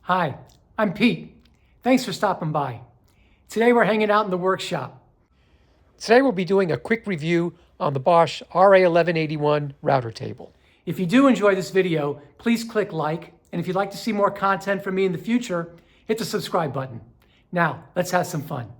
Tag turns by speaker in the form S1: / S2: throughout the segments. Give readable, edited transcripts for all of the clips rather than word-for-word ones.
S1: Hi, I'm Pete. Thanks for stopping by. Today we're hanging out in the workshop. Today we'll be doing a quick review on the Bosch RA1181 Router Table. If you do enjoy this video, please click like, and if you'd like to see more content from me in the future, hit the subscribe button. Now, let's have some fun.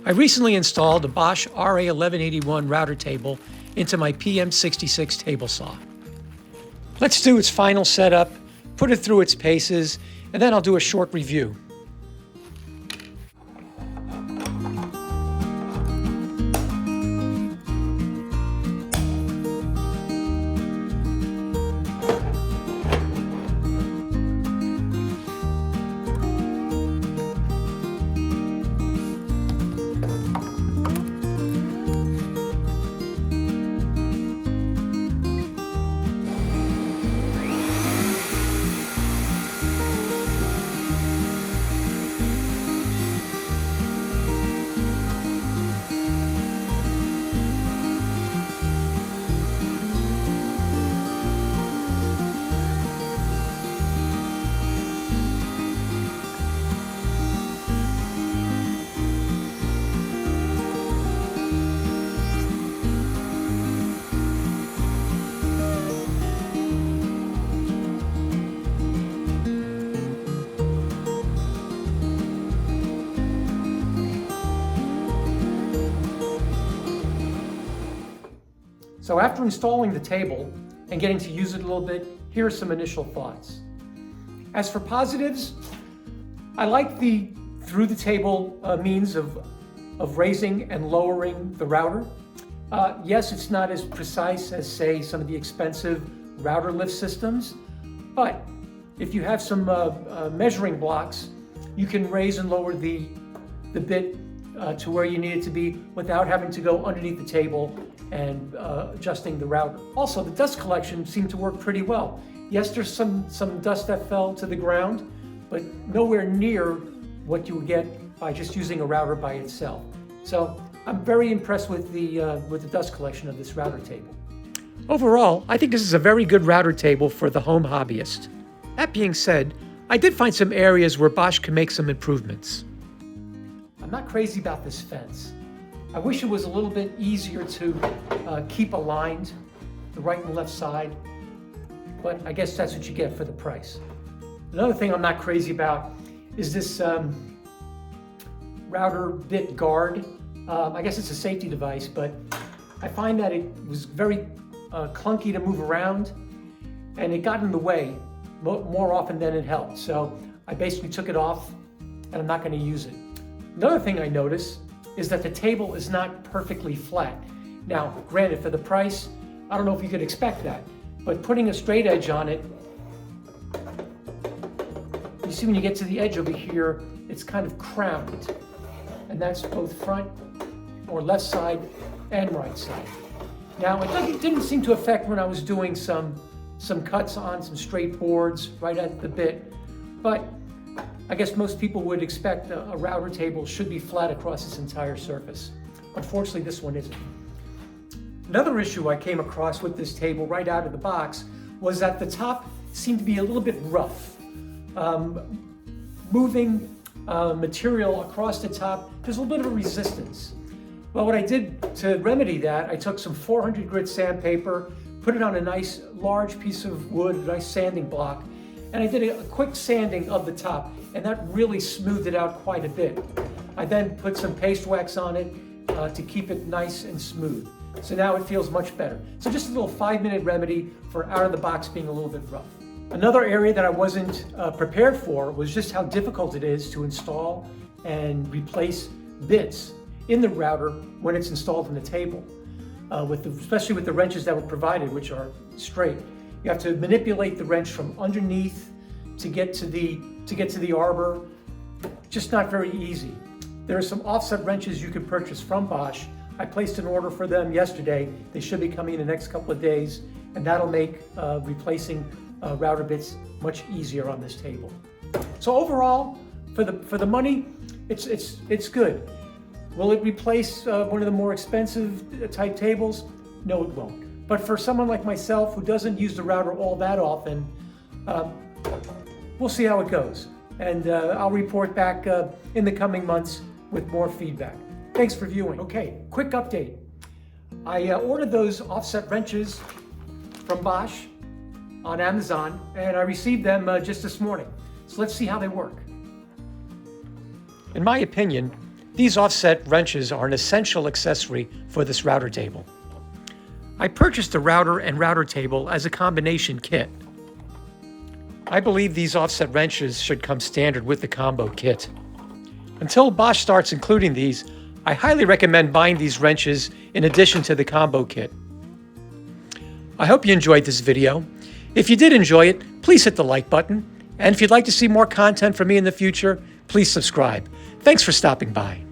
S1: I recently installed a Bosch RA1181 Router Table into my PM66 Table Saw. Let's do its final setup, put it through its paces, and then I'll do a short review. So after installing the table and getting to use it a little bit, here are some initial thoughts. As for positives, I like the through the table means of raising and lowering the router. Yes, it's not as precise as, say, some of the expensive router lift systems, but if you have some measuring blocks, you can raise and lower the bit to where you need it to be without having to go underneath the table and adjusting the router. Also, the dust collection seemed to work pretty well. Yes, there's some dust that fell to the ground, but nowhere near what you would get by just using a router by itself. So I'm very impressed with the dust collection of this router table. Overall, I think this is a very good router table for the home hobbyist. That being said, I did find some areas where Bosch can make some improvements. I'm not crazy about this fence. I wish it was a little bit easier to keep aligned, the right and left side, but I guess that's what you get for the price. Another thing I'm not crazy about is this router bit guard. I guess it's a safety device, but I find that it was very clunky to move around, and it got in the way more often than it helped. So I basically took it off, and I'm not going to use it. Another thing I noticed is that the table is not perfectly flat. Now, granted, for the price, I don't know if you could expect that, but putting a straight edge on it, you see when you get to the edge over here, it's kind of crowned, and that's both front or left side and right side. Now, it didn't seem to affect when I was doing some cuts on some straight boards right at the bit, but I guess most people would expect a router table should be flat across its entire surface. Unfortunately, this one isn't. Another issue I came across with this table right out of the box was that the top seemed to be a little bit rough. Moving material across the top, there's a little bit of a resistance. Well, what I did to remedy that, I took some 400 grit sandpaper, put it on a nice large piece of wood, a nice sanding block, and I did a quick sanding of the top, and that really smoothed it out quite a bit. I then put some paste wax on it to keep it nice and smooth. So now it feels much better. So just a little 5-minute remedy for out of the box being a little bit rough. Another area that I wasn't prepared for was just how difficult it is to install and replace bits in the router when it's installed in the table, especially with the wrenches that were provided, which are straight. You have to manipulate the wrench from underneath to get to the arbor. Just not very easy. There are some offset wrenches you can purchase from Bosch. I placed an order for them yesterday. They should be coming in the next couple of days, and that'll make replacing router bits much easier on this table. So overall, for the money, It's good. Will it replace one of the more expensive type tables? No, it won't. But for someone like myself who doesn't use the router all that often, we'll see how it goes. And I'll report back in the coming months with more feedback. Thanks for viewing. Okay, quick update. I ordered those offset wrenches from Bosch on Amazon, and I received them just this morning. So let's see how they work. In my opinion, these offset wrenches are an essential accessory for this router table. I purchased the router and router table as a combination kit. I believe these offset wrenches should come standard with the combo kit. Until Bosch starts including these, I highly recommend buying these wrenches in addition to the combo kit. I hope you enjoyed this video. If you did enjoy it, please hit the like button. And if you'd like to see more content from me in the future, please subscribe. Thanks for stopping by.